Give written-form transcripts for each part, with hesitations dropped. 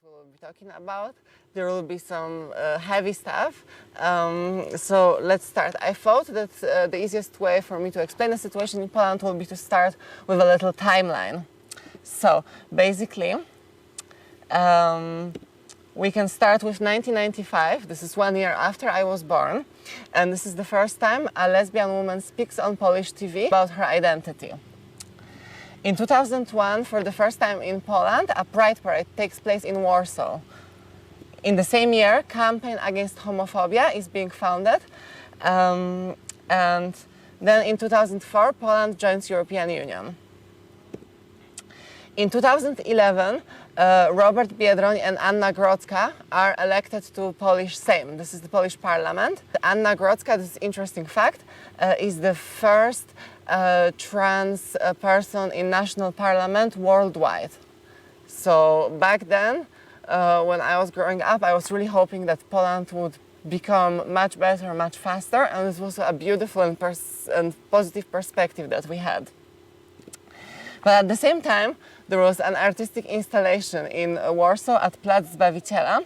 we'll be talking about. There will be some heavy stuff. So let's start. I thought that the easiest way for me to explain the situation in Poland will be to start with a little timeline. So basically, we can start with 1995. This is 1 year after I was born. And this is the first time a lesbian woman speaks on Polish TV about her identity. In 2001, for the first time in Poland, a pride parade takes place in Warsaw. In the same year, Campaign Against Homophobia is being founded. And then in 2004, Poland joins European Union. In 2011, Robert Biedroń and Anna Grodzka are elected to Polish Sejm. This is the Polish parliament. Anna Grodzka, this is an interesting fact, is the first trans person in national parliament worldwide. So back then, when I was growing up, I was really hoping that Poland would become much better, much faster, and it was a beautiful and positive perspective that we had. But at the same time, there was an artistic installation in Warsaw at Plac Zbawiciela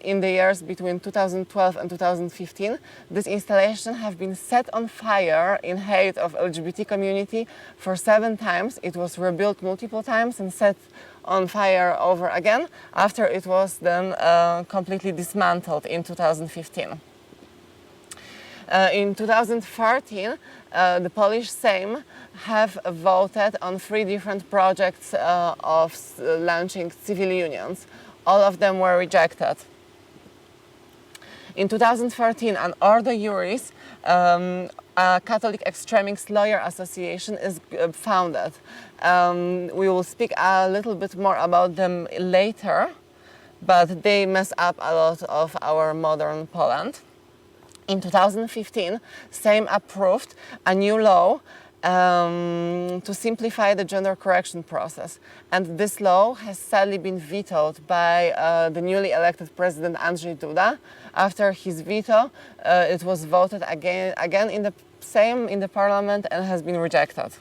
in the years between 2012 and 2015. This installation has been set on fire in hate of LGBT community for 7 times. It was rebuilt multiple times and set on fire over again after it was then completely dismantled in 2015. In 2013, the Polish Sejm have voted on 3 different projects of launching civil unions. All of them were rejected. In 2013, an Ordo Iuris, a Catholic extremist lawyer association, is founded. We will speak a little bit more about them later, but they mess up a lot of our modern Poland. In 2015, Sejm approved a new law to simplify the gender correction process. And this law has sadly been vetoed by the newly elected President Andrzej Duda. After his veto, it was voted again in the Sejm, in the parliament, and has been rejected.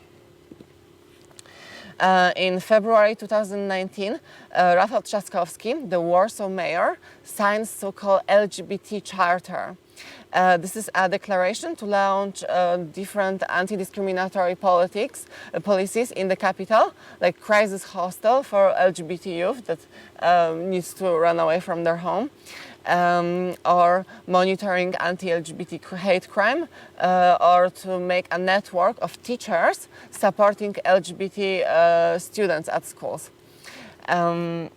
In February 2019, Rafał Trzaskowski, the Warsaw mayor, signs so-called LGBT Charter. This is a declaration to launch different anti-discriminatory policies in the capital, like crisis hostel for LGBT youth that needs to run away from their home, or monitoring anti-LGBT hate crime, or to make a network of teachers supporting LGBT students at schools. And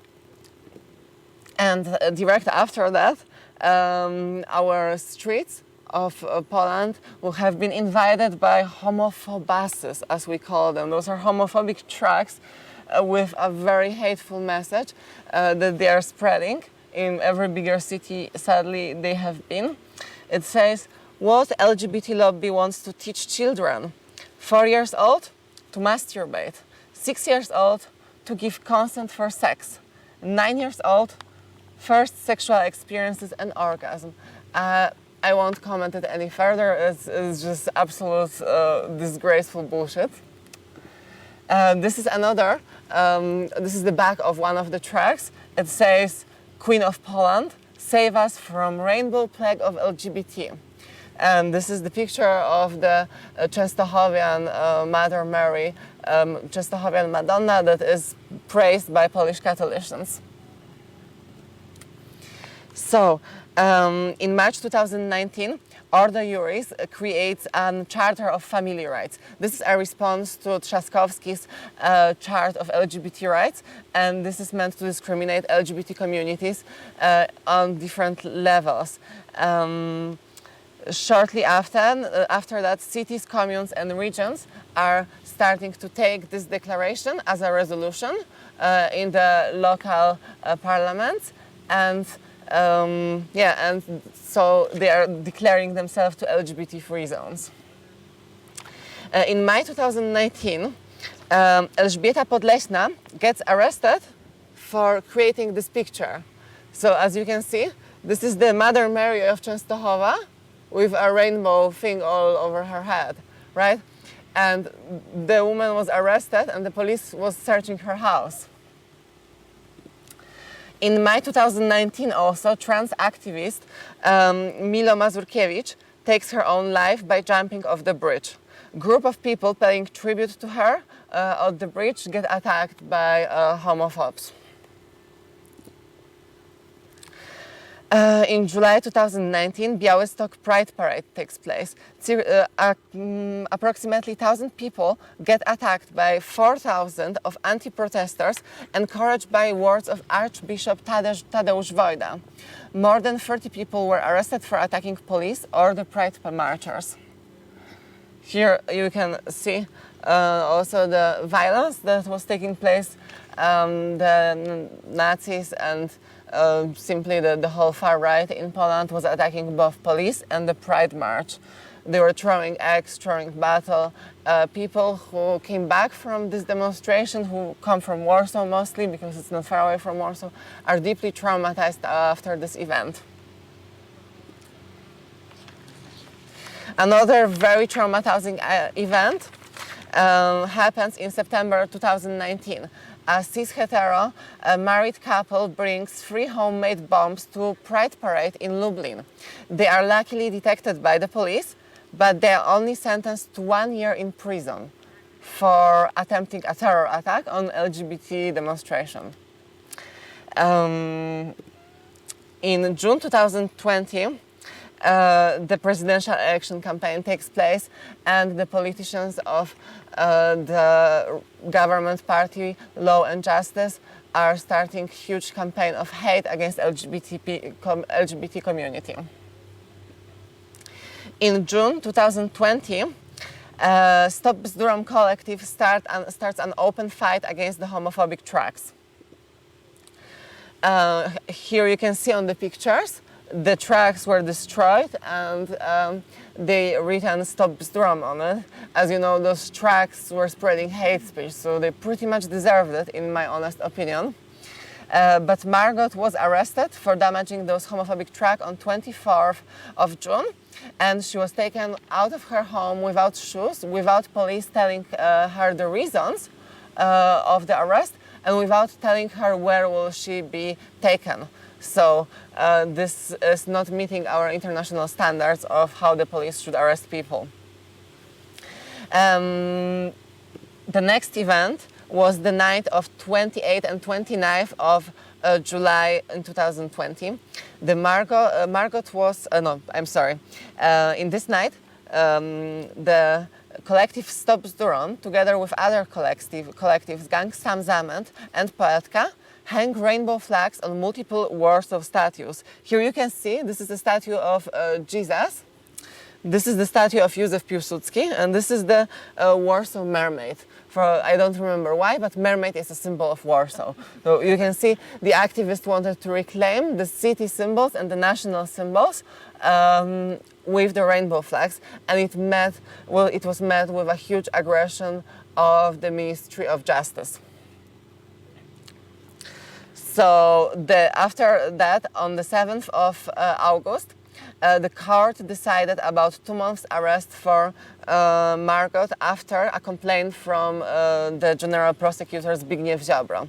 direct after that, our streets of Poland will have been invaded by homophobasses, as we call them. Those are homophobic trucks with a very hateful message that they are spreading in every bigger city. Sadly, they have been. It says, what LGBT lobby wants to teach children? 4 years old to masturbate, 6 years old to give consent for sex, 9 years old first sexual experiences and orgasm. I won't comment it any further. It's just absolute disgraceful bullshit. This is another. This is the back of one of the tracks. It says, Queen of Poland, save us from rainbow plague of LGBT. And this is the picture of the Częstochowian Mother Mary, Częstochowian Madonna, that is praised by Polish Catholicians. So, in March 2019, Ordo Iuris creates a Charter of Family Rights. This is a response to Trzaskowski's chart of LGBT rights, and this is meant to discriminate LGBT communities on different levels. Shortly after that, cities, communes and regions are starting to take this declaration as a resolution in the local parliaments, and so they are declaring themselves to LGBT-free zones. In May 2019, Elżbieta Podleśna gets arrested for creating this picture. So as you can see, this is the Mother Mary of Częstochowa with a rainbow thing all over her head, right? And the woman was arrested and the police was searching her house. In May 2019 also, trans activist Milo Mazurkiewicz takes her own life by jumping off the bridge. Group of people paying tribute to her on the bridge get attacked by homophobes. In July 2019, Białystok Pride Parade takes place. Approximately 1,000 people get attacked by 4,000 of anti-protesters, encouraged by words of Archbishop Tadeusz Wojda. More than 30 people were arrested for attacking police or the Pride marchers. Here you can see also the violence that was taking place. The Nazis and simply the whole far right in Poland was attacking both police and the Pride March. They were throwing eggs, throwing battle. People who came back from this demonstration, who come from Warsaw mostly, because it's not far away from Warsaw, are deeply traumatized after this event. Another very traumatizing event happens in September 2019. A cis-hetero married couple brings 3 homemade bombs to Pride Parade in Lublin. They are luckily detected by the police, but they are only sentenced to 1 year in prison for attempting a terror attack on LGBT demonstration. In June 2020, the presidential election campaign takes place, and the politicians of the government party Law and Justice are starting huge campaign of hate against LGBT community. In June 2020, Stop Bzdurom collective starts an open fight against the homophobic tracks. Here you can see on the pictures the tracks were destroyed, and they written "Stop Bzdurom" on it. As you know, those tracks were spreading hate speech, so they pretty much deserved it, in my honest opinion. But Margot was arrested for damaging those homophobic tracks on 24th of June, and she was taken out of her home without shoes, without police telling her the reasons of the arrest, and without telling her where will she be taken. So this is not meeting our international standards of how the police should arrest people. The next event was the night of 28th and 29th of July in 2020. Margot was, in this night, the collective Stop Bzdurom, together with other collectives, Gang Sam Zament and Poetka, hang rainbow flags on multiple Warsaw statues. Here you can see, this is the statue of Jesus. This is the statue of Józef Piłsudski, and this is the Warsaw mermaid. I don't remember why, but mermaid is a symbol of Warsaw. So you can see the activists wanted to reclaim the city symbols and the national symbols with the rainbow flags, and it was met with a huge aggression of the Ministry of Justice. So after that, on the 7th of August, the court decided about 2 months arrest for Margot after a complaint from the general prosecutor Zbigniew Ziobro.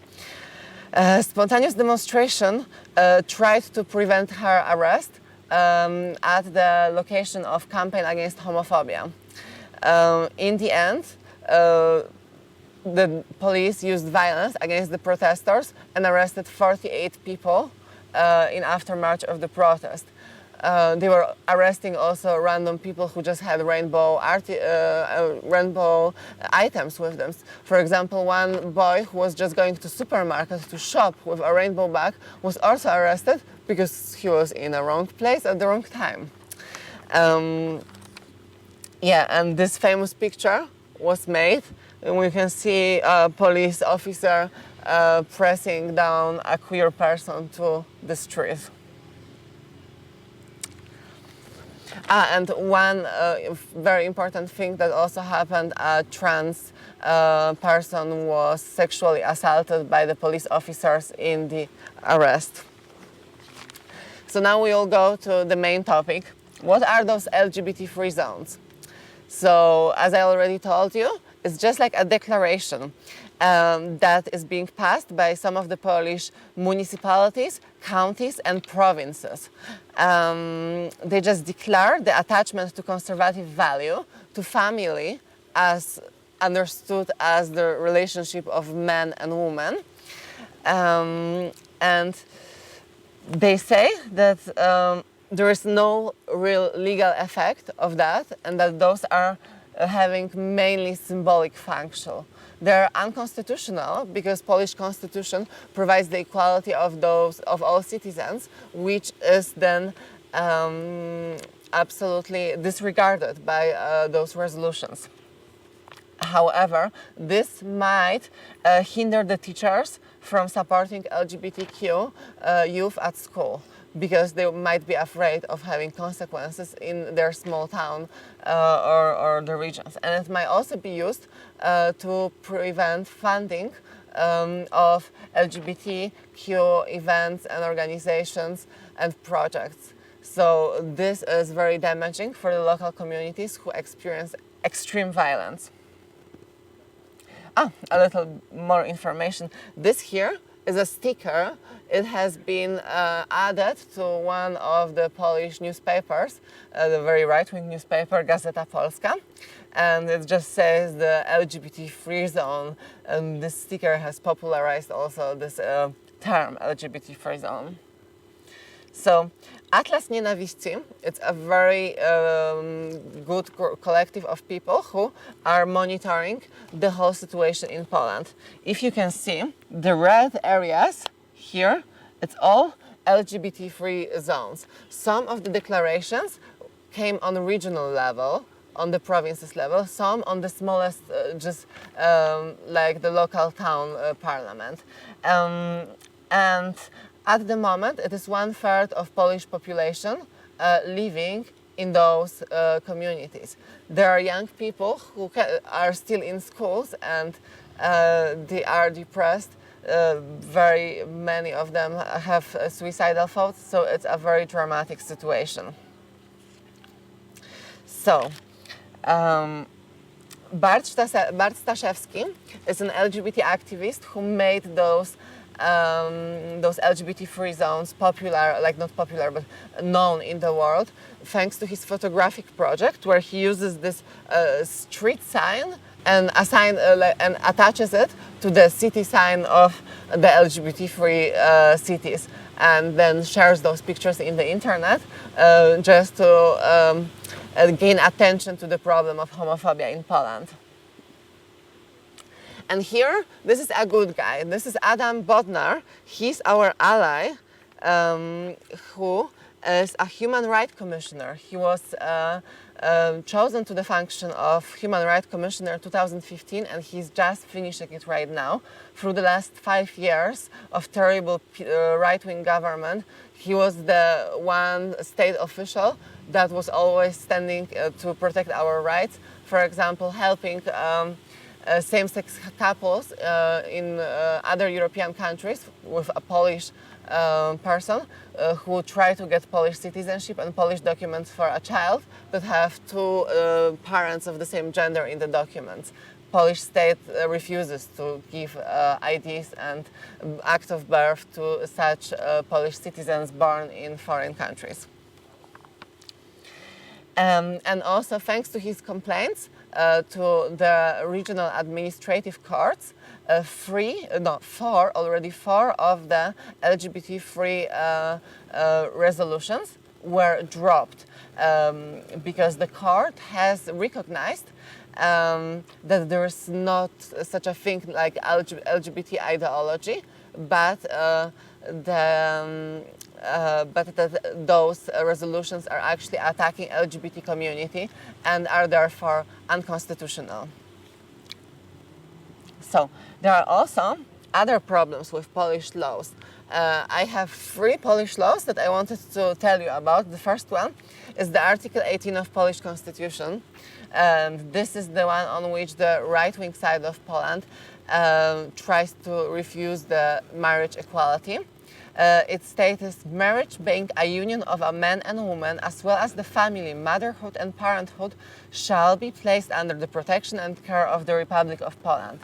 Spontaneous demonstration tried to prevent her arrest at the location of campaign against homophobia. In the end, the police used violence against the protesters and arrested 48 people in aftermath of the protest. They were arresting also random people who just had rainbow items with them. For example, one boy who was just going to supermarket to shop with a rainbow bag was also arrested because he was in the wrong place at the wrong time. And this famous picture was made. And we can see a police officer pressing down a queer person to the street. And one very important thing that also happened, a trans person was sexually assaulted by the police officers in the arrest. So now we will go to the main topic. What are those LGBT-free zones? So, as I already told you, it's just like a declaration. that is being passed by some of the Polish municipalities, counties, and provinces. They just declare the attachment to conservative value, to family, as understood as the relationship of man and woman. And they say that there is no real legal effect of that, and that those are having mainly symbolic function. They're unconstitutional because Polish constitution provides the equality of all citizens, which is then absolutely disregarded by those resolutions. However, this might hinder the teachers from supporting LGBTQ youth at school, because they might be afraid of having consequences in their small town or the regions. And it might also be used to prevent funding of LGBTQ events and organizations and projects. So this is very damaging for the local communities who experience extreme violence. A little more information. This here is a sticker. It has been added to one of the Polish newspapers, the very right-wing newspaper, Gazeta Polska. And it just says the LGBT-free zone. And this sticker has popularized also this term, LGBT-free zone. So, Atlas Nienawiści, it's a very good collective of people who are monitoring the whole situation in Poland. If you can see, the red areas here, it's all LGBT-free zones. Some of the declarations came on a regional level, on the provinces level, some on the smallest, like the local town parliament. And at the moment, it is 1/3 of Polish population living in those communities. There are young people who are still in schools, and they are depressed. Very many of them have suicidal thoughts, so it's a very dramatic situation. So, Bart Staszewski is an LGBT activist who made those LGBT-free zones popular, like not popular, but known in the world, thanks to his photographic project, where he uses this street sign and and attaches it to the city sign of the LGBT-free cities, and then shares those pictures in the internet just to gain attention to the problem of homophobia in Poland. And here, this is a good guy. This is Adam Bodnar. He's our ally, who is a human rights commissioner. He was chosen to the function of human rights commissioner in 2015, and he's just finishing it right now. Through the last 5 years of terrible right-wing government, he was the one state official that was always standing to protect our rights. For example, helping same-sex couples in other European countries with a Polish person who try to get Polish citizenship and Polish documents for a child that have two parents of the same gender in the documents. Polish state refuses to give IDs and act of birth to such Polish citizens born in foreign countries. And also, thanks to his complaints to the regional administrative courts, four of the LGBT-free resolutions were dropped because the court has recognized that there is not such a thing like LGBT ideology, but that those resolutions are actually attacking LGBT community and are therefore unconstitutional. So there are also other problems with Polish laws. I have 3 Polish laws that I wanted to tell you about. The first one is the Article 18 of Polish Constitution. This is the one on which the right-wing side of Poland tries to refuse the marriage equality. It states marriage being a union of a man and woman, as well as the family, motherhood and parenthood, shall be placed under the protection and care of the Republic of Poland.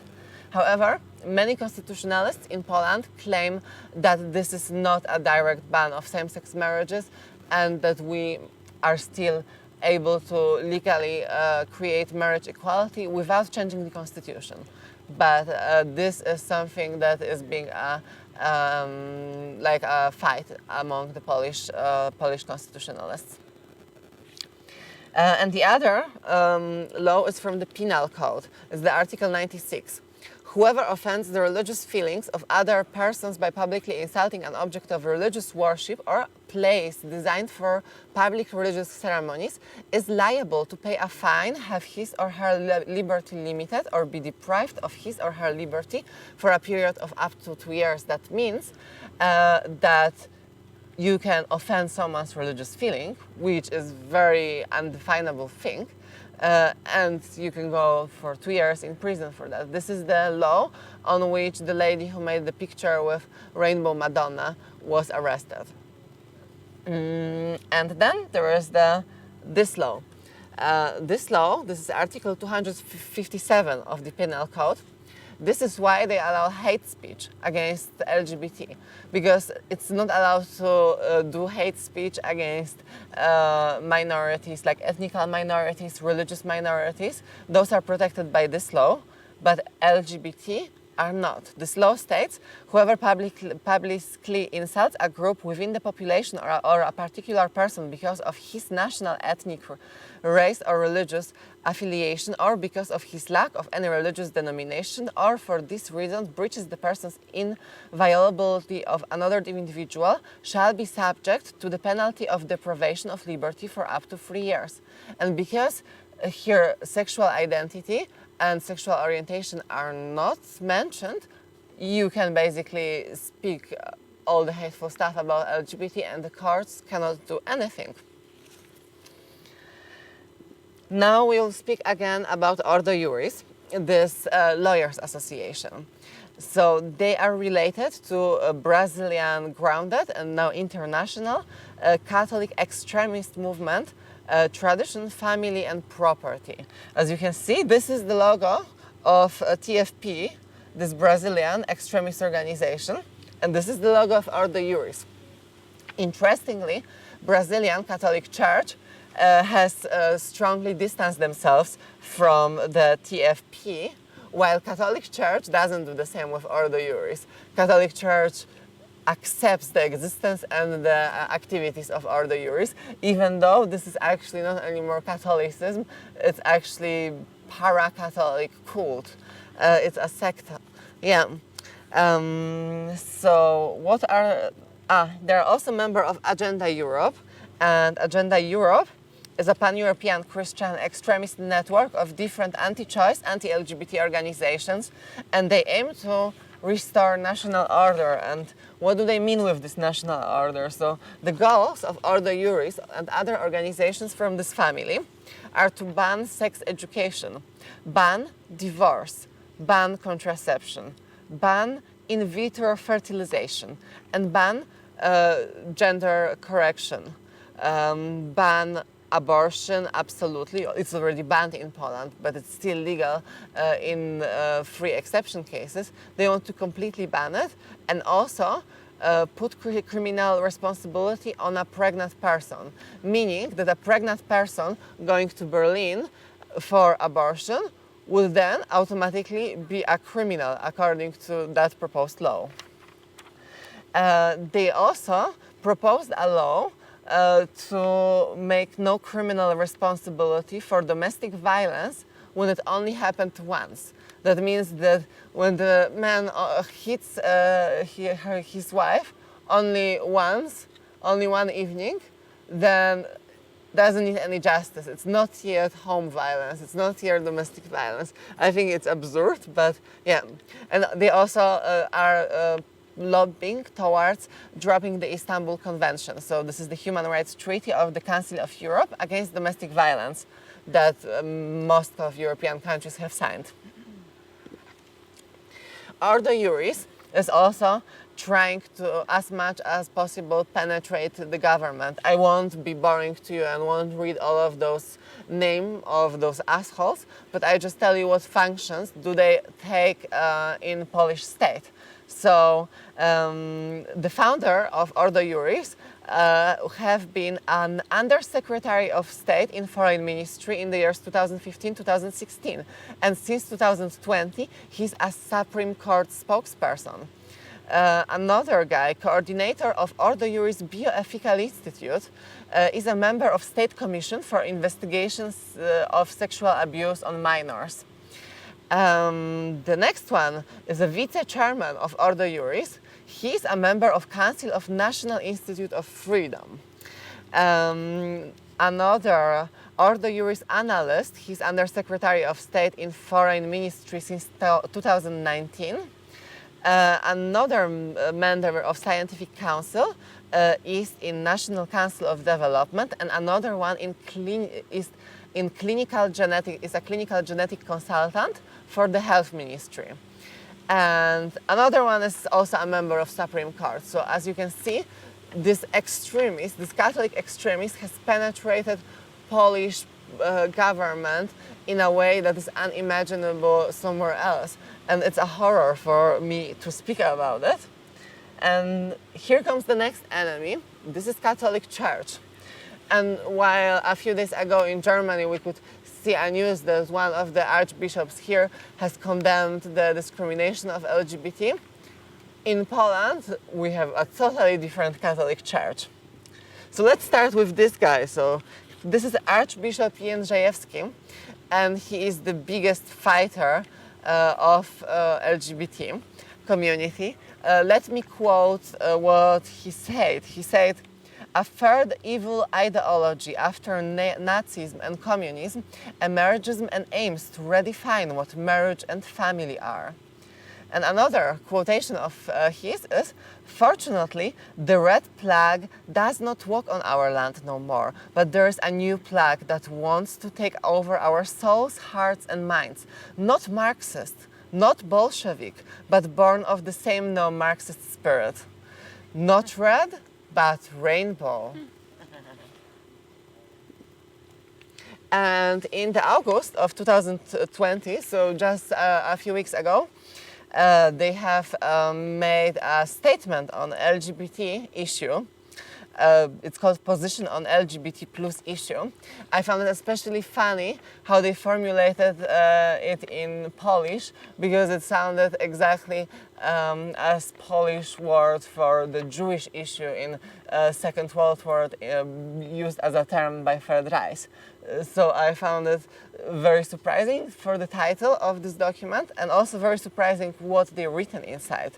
However, many constitutionalists in Poland claim that this is not a direct ban of same-sex marriages and that we are still able to legally create marriage equality without changing the constitution. But this is something that is being like a fight among the Polish constitutionalists. And the other law is from the Penal Code. It's the Article 96. Whoever offends the religious feelings of other persons by publicly insulting an object of religious worship or place designed for public religious ceremonies is liable to pay a fine, have his or her liberty limited, or be deprived of his or her liberty for a period of up to 2 years. That means that you can offend someone's religious feeling, which is very undefinable thing, and you can go for 2 years in prison for that. This is the law on which the lady who made the picture with Rainbow Madonna was arrested. And then there is this law. This is Article 257 of the Penal Code. This is why they allow hate speech against the LGBT, because it's not allowed to do hate speech against minorities, like ethnic minorities, religious minorities. Those are protected by this law, but LGBT are not. This law states whoever publicly insults a group within the population or a particular person because of his national, ethnic, race or religious affiliation, or because of his lack of any religious denomination, or for this reason breaches the person's inviolability of another individual, shall be subject to the penalty of deprivation of liberty for up to 3 years. And because here sexual identity and sexual orientation are not mentioned, you can basically speak all the hateful stuff about LGBT and the courts cannot do anything. Now we'll speak again about Ordo Iuris, this lawyers association. So they are related to a Brazilian grounded and now international Catholic extremist movement, Tradition, Family and Property. As you can see, this is the logo of TFP, this Brazilian extremist organization, and this is the logo of Ordo Iuris. Interestingly, Brazilian Catholic Church has strongly distanced themselves from the TFP, while Catholic Church doesn't do the same with Ordo Iuris. Catholic Church accepts the existence and the activities of Ordo Iuris, even though this is actually not anymore Catholicism, it's actually para-Catholic cult. It's a sect. Yeah. So what are... they're also a member of Agenda Europe, and Agenda Europe is a pan-European Christian extremist network of different anti-choice, anti-LGBT organizations, and they aim to restore national order. And what do they mean with this national order? So the goals of Ordo Iuris and other organizations from this family are to ban sex education, ban divorce, ban contraception, ban in vitro fertilization, and ban gender correction, ban abortion, absolutely. It's already banned in Poland, but it's still legal in 3 exception cases. They want to completely ban it, and also put criminal responsibility on a pregnant person, meaning that a pregnant person going to Berlin for abortion will then automatically be a criminal according to that proposed law. They also proposed a law to make no criminal responsibility for domestic violence when it only happened once. That means that when the man hits his wife only once, only one evening, then doesn't need any justice. It's not yet home violence, it's not yet domestic violence. I think it's absurd, but yeah. And they also are lobbying towards dropping the Istanbul Convention. So this is the Human Rights Treaty of the Council of Europe against domestic violence that most of European countries have signed. Ordo Iuris is also trying to, as much as possible, penetrate the government. I won't be boring to you and won't read all of those names of those assholes, but I just tell you what functions do they take in Polish state. So the founder of Ordo Iuris have been an Undersecretary of State in Foreign Ministry in the years 2015-2016. And since 2020, he's a Supreme Court spokesperson. Another guy, coordinator of Ordo Iuris Bioethical Institute, is a member of State Commission for Investigations of Sexual Abuse on Minors. The next one is a vice-chairman of Ordo Iuris. He's a member of Council of National Institute of Freedom. Another Ordo Iuris analyst, he's Undersecretary of State in Foreign Ministry since 2019. Another member of Scientific Council is in National Council of Development, and another one is a clinical genetic consultant for the Health Ministry. And another one is also a member of Supreme Court. So as you can see, this Catholic extremist has penetrated Polish government in a way that is unimaginable somewhere else. And it's a horror for me to speak about it. And here comes the next enemy. This is Catholic Church. And while a few days ago in Germany we could see a news that one of the archbishops here has condemned the discrimination of LGBT, in Poland we have a totally different Catholic Church. So let's start with this guy. So this is Archbishop Jędrzejewski, and he is the biggest fighter of LGBT community. Let me quote what he said. He said, "A third evil ideology after Nazism and communism emerges and aims to redefine what marriage and family are." And another quotation of his is, "Fortunately, the red flag does not walk on our land no more, but there is a new flag that wants to take over our souls, hearts and minds. Not Marxist, not Bolshevik, but born of the same no-Marxist spirit. Not red, but rainbow." And in the August of 2020, so just a few weeks ago, they have made a statement on LGBT issue. It's called Position on LGBT plus issue. I found it especially funny how they formulated it in Polish, because it sounded exactly as Polish word for the Jewish issue in Second World War, used as a term by Third Reich. So I found it very surprising for the title of this document, and also very surprising what they've written inside.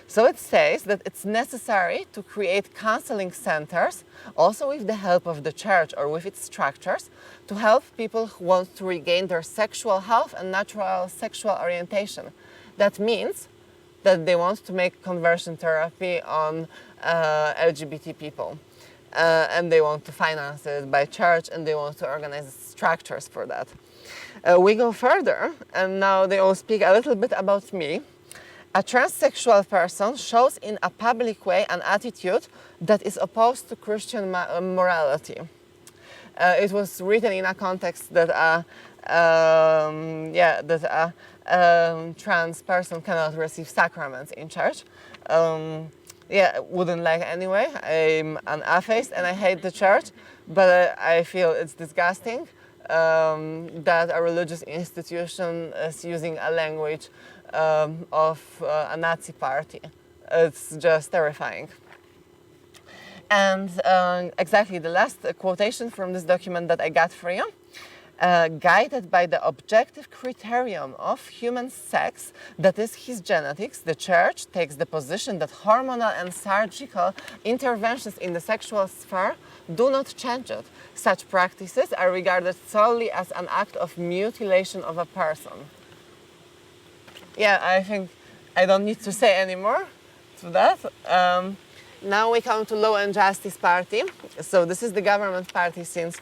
So it says that it's necessary to create counseling centers, also with the help of the church or with its structures, to help people who want to regain their sexual health and natural sexual orientation. That means that they want to make conversion therapy on LGBT people. And they want to finance it by church, and they want to organize structures for that. We go further, and now they all speak a little bit about me. "A transsexual person shows in a public way an attitude that is opposed to Christian morality." It was written in a context that a trans person cannot receive sacraments in church. Wouldn't like anyway. I'm an atheist and I hate the church, but I feel it's disgusting that a religious institution is using a language of a Nazi party. It's just terrifying. And exactly the last quotation from this document that I got for you. "Guided by the objective criterion of human sex, that is his genetics, the Church takes the position that hormonal and surgical interventions in the sexual sphere do not change it. Such practices are regarded solely as an act of mutilation of a person." Yeah, I think I don't need to say any more to that. Now we come to Law and Justice Party. So this is the government party since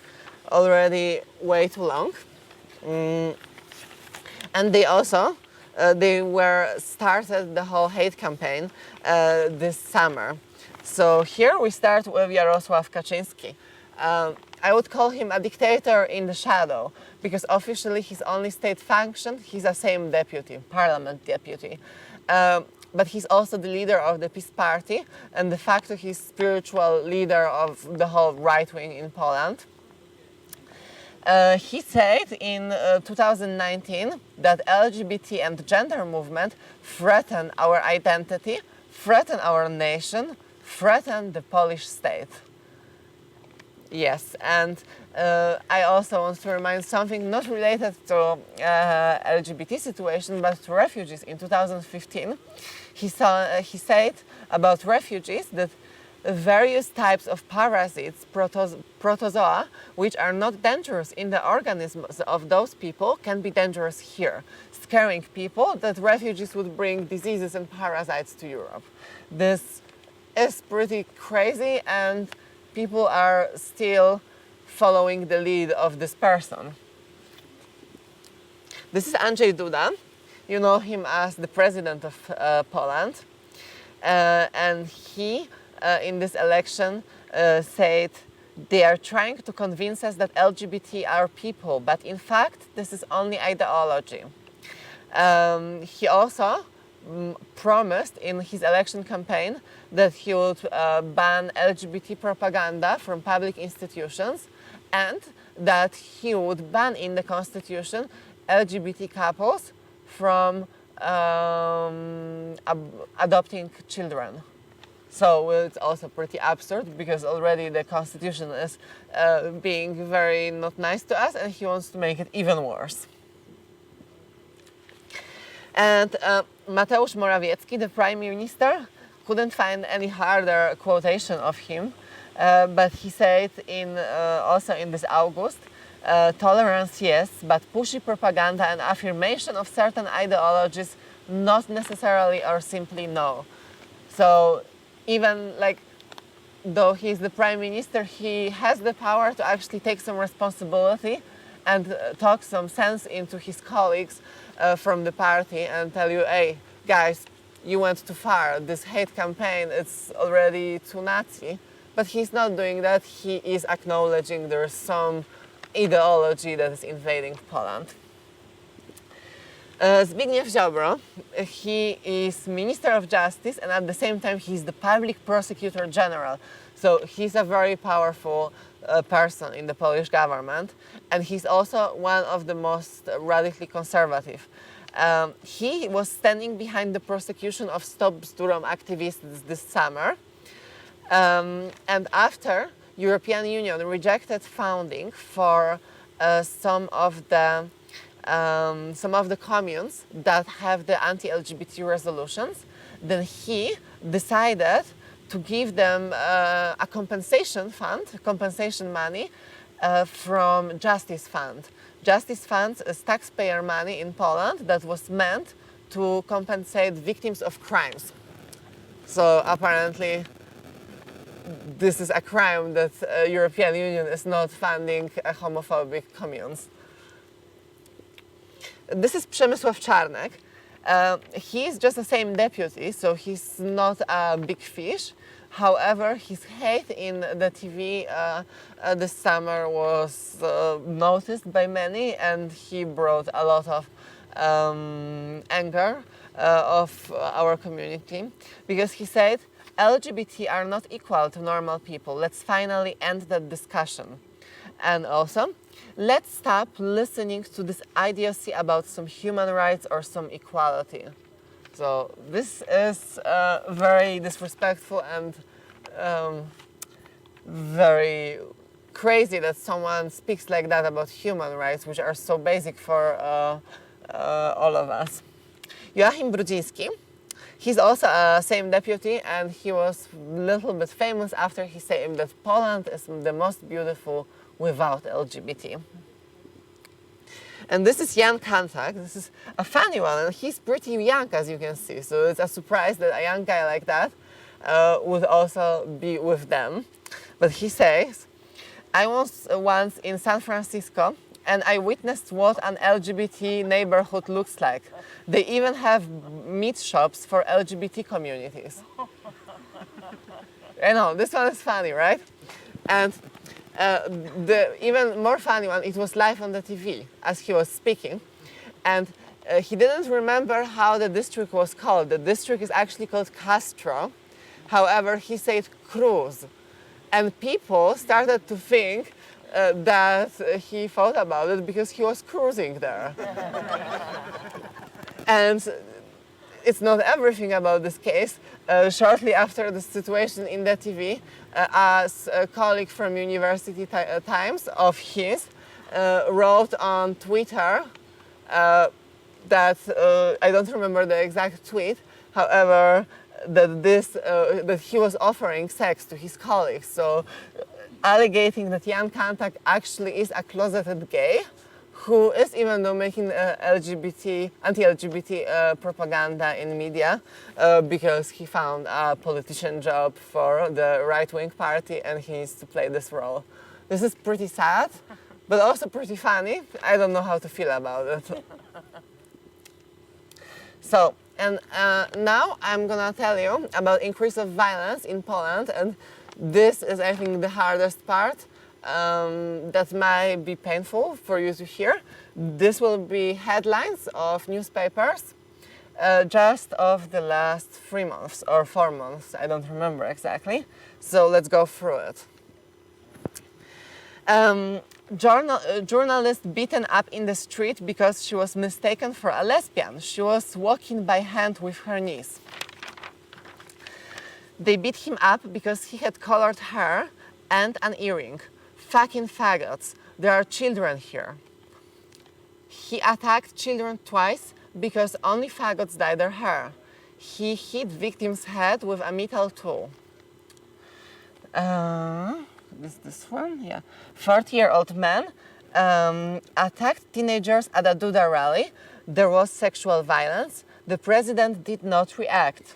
already way too long. And they also they were started the whole hate campaign this summer. So here we start with Jarosław Kaczyński. I would call him a dictator in the shadow, because officially his only state function, he's a Sejm deputy, parliament deputy. But he's also the leader of the PiS party, and de facto he's spiritual leader of the whole right wing in Poland. He said in 2019 that LGBT and gender movement threaten our identity, threaten our nation, threaten the Polish state. Yes, and I also want to remind something not related to LGBT situation, but to refugees. In 2015, he said about refugees that various types of parasites, protozoa, which are not dangerous in the organisms of those people, can be dangerous here, scaring people that refugees would bring diseases and parasites to Europe. This is pretty crazy, and people are still following the lead of this person. This is Andrzej Duda. You know him as the president of Poland. And he, in this election, said they are trying to convince us that LGBT are people, but in fact, this is only ideology. He also promised in his election campaign that he would ban LGBT propaganda from public institutions, and that he would ban in the constitution LGBT couples from adopting children. So it's also pretty absurd, because already the constitution is being very not nice to us, and he wants to make it even worse. And Mateusz Morawiecki, the prime minister, couldn't find any harder quotation of him, but he said also in this August, tolerance yes, but pushy propaganda and affirmation of certain ideologies not necessarily or simply no. So even though he's the prime minister, he has the power to actually take some responsibility and talk some sense into his colleagues from the party and tell you, hey, guys, you went too far. This hate campaign, it's already too Nazi. But he's not doing that. He is acknowledging there's some ideology that is invading Poland. Zbigniew Ziobro, he is Minister of Justice, and at the same time he's the Public Prosecutor General. So he's a very powerful person in the Polish government, and he's also one of the most radically conservative. He was standing behind the prosecution of Stop Bzdurom activists this summer, and after European Union rejected funding for some of the communes that have the anti-LGBT resolutions, then he decided to give them a compensation money from Justice Fund. Justice Fund is taxpayer money in Poland that was meant to compensate victims of crimes. So apparently this is a crime that European Union is not funding homophobic communes. This is Przemysław Czarnek. He's just the same deputy, so he's not a big fish. However, his hate in the TV this summer was noticed by many, and he brought a lot of anger of our community, because he said, LGBT are not equal to normal people. Let's finally end that discussion. And also, let's stop listening to this idiocy about some human rights or some equality. So this is very disrespectful and very crazy that someone speaks like that about human rights, which are so basic for all of us. Joachim Brudziński, he's also a Sejm deputy, and he was a little bit famous after he said that Poland is the most beautiful without LGBT. And this is Jan Kantak. This is a funny one, and he's pretty young, as you can see. So it's a surprise that a young guy like that would also be with them. But he says, I was once in San Francisco and I witnessed what an LGBT neighborhood looks like. They even have meat shops for LGBT communities. I know, this one is funny, right? And the even more funny one, it was live on the TV as he was speaking. And he didn't remember how the district was called. The district is actually called Castro. However, he said Cruz. And people started to think that he thought about it because he was cruising there. And it's not everything about this case. Shortly after the situation in the TV, a colleague from University Times of his wrote on Twitter that I don't remember the exact tweet. However, that he was offering sex to his colleagues. So, alleging that Jan Kantak actually is a closeted gay, who is even though making anti-LGBT propaganda in media because he found a politician job for the right-wing party and he needs to play this role. This is pretty sad, but also pretty funny. I don't know how to feel about it. So, and now I'm gonna tell you about increase of violence in Poland, and this is, I think, the hardest part. That might be painful for you to hear. This will be headlines of newspapers just of the last 3 months or 4 months, I don't remember exactly. So let's go through it. Journalist beaten up in the street because she was mistaken for a lesbian. She was walking by hand with her niece. They beat him up because he had colored hair and an earring. Fucking faggots, there are children here. He attacked children twice because only faggots dye their hair. He hit victim's head with a metal tool. This one, yeah. 40-year-old man attacked teenagers at a Duda rally. There was sexual violence. The president did not react.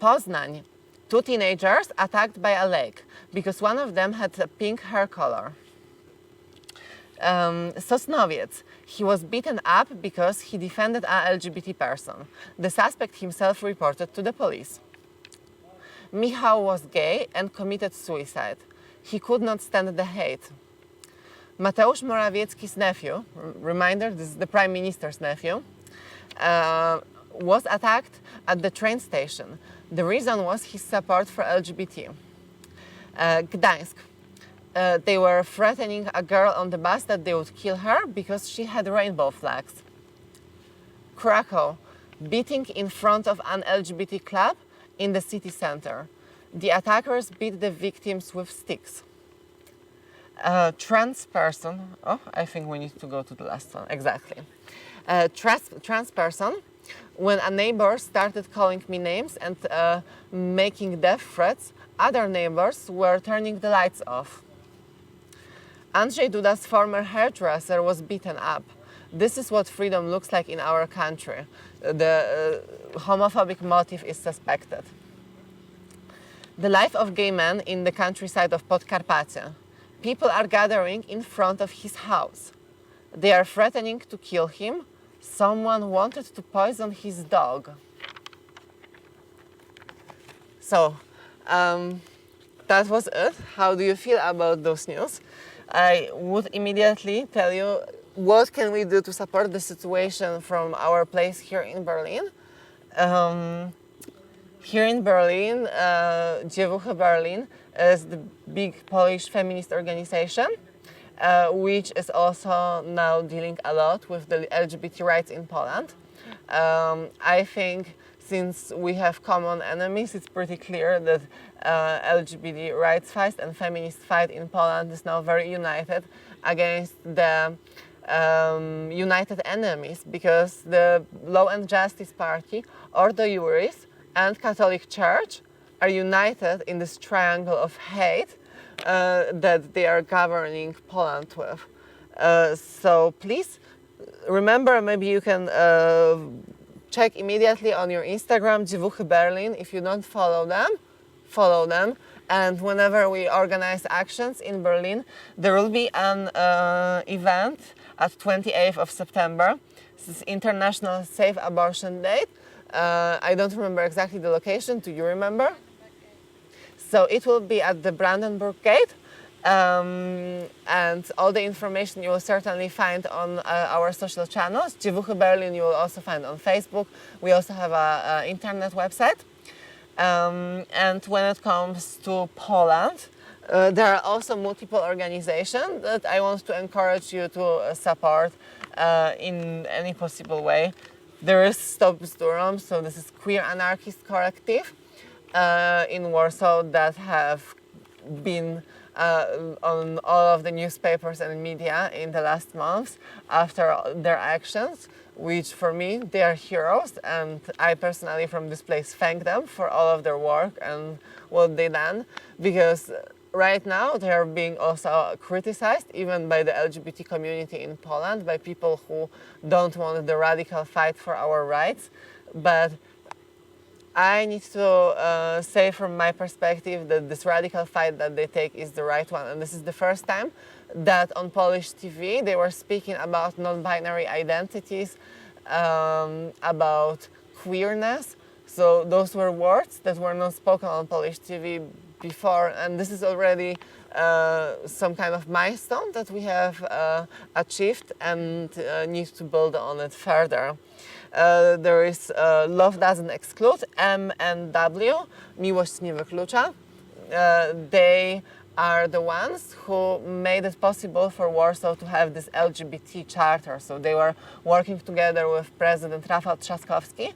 Poznań, 2 teenagers attacked by a lake because one of them had a pink hair color. Sosnowiec, he was beaten up because he defended an LGBT person. The suspect himself reported to the police. Michał was gay and committed suicide. He could not stand the hate. Mateusz Morawiecki's nephew, reminder, this is the Prime Minister's nephew, was attacked at the train station. The reason was his support for LGBT. Gdańsk. They were threatening a girl on the bus that they would kill her because she had rainbow flags. Krakow. Beating in front of an LGBT club in the city center. The attackers beat the victims with sticks. Trans person. Oh, I think we need to go to the last one. Exactly. Trans person. When a neighbor started calling me names and making death threats, other neighbors were turning the lights off. Andrzej Duda's former hairdresser was beaten up. This is what freedom looks like in our country. The homophobic motive is suspected. The life of gay men in the countryside of Podkarpacie. People are gathering in front of his house. They are threatening to kill him. Someone wanted to poison his dog. So, that was it. How do you feel about those news? I would immediately tell you what can we do to support the situation from our place here in Berlin. Here in Berlin, Dziewuchy Berlin is the big Polish feminist organization, which is also now dealing a lot with the LGBT rights in Poland. I think since we have common enemies, it's pretty clear that LGBT rights fight and feminist fight in Poland is now very united against the united enemies, because the Law and Justice Party, Ordo Iuris, and Catholic Church are united in this triangle of hate that they are governing Poland with. So please remember, maybe you can check immediately on your Instagram, Dziewuchy Berlin. If you don't follow them, And whenever we organize actions in Berlin, there will be an event at 28th of September. This is International Safe Abortion Day. I don't remember exactly the location. Do you remember? So it will be at the Brandenburg Gate. And all the information you will certainly find on our social channels. Dziewuchy Berlin you will also find on Facebook. We also have an internet website. And when it comes to Poland, there are also multiple organizations that I want to encourage you to support in any possible way. There is Stop Bzdurom, so this is queer anarchist collective in Warsaw that have been on all of the newspapers and media in the last months after their actions, which for me, they are heroes, and I personally from this place thank them for all of their work and what they done, because right now they are being also criticized even by the LGBT community in Poland, by people who don't want the radical fight for our rights. But I need to say from my perspective that this radical fight that they take is the right one. And this is the first time that on Polish TV they were speaking about non-binary identities, about queerness. So those were words that were not spoken on Polish TV before. And this is already some kind of milestone that we have achieved and need to build on it further. There is Love Doesn't Exclude, MNW, Miłość nie wyklucza. They are the ones who made it possible for Warsaw to have this LGBT charter. So they were working together with President Rafał Trzaskowski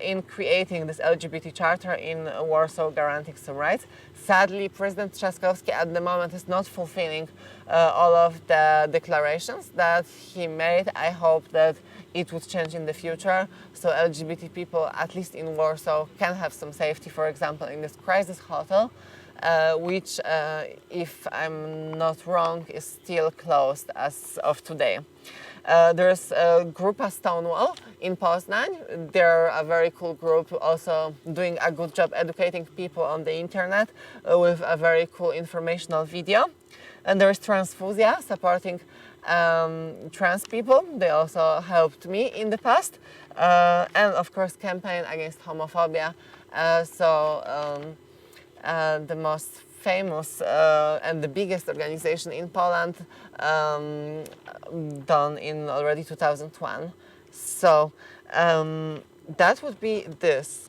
in creating this LGBT charter in Warsaw, guaranteeing some rights. Sadly, President Trzaskowski at the moment is not fulfilling all of the declarations that he made. I hope that it would change in the future, so LGBT people, at least in Warsaw, can have some safety, for example, in this crisis hotel, which, if I'm not wrong, is still closed as of today. There's Grupa Stonewall in Poznań. They're a very cool group, also doing a good job educating people on the internet with a very cool informational video. And there's Transfuzja, supporting trans people. They also helped me in the past. And of course, campaign against homophobia. The most famous and the biggest organization in Poland, done in already 2001. So that would be this.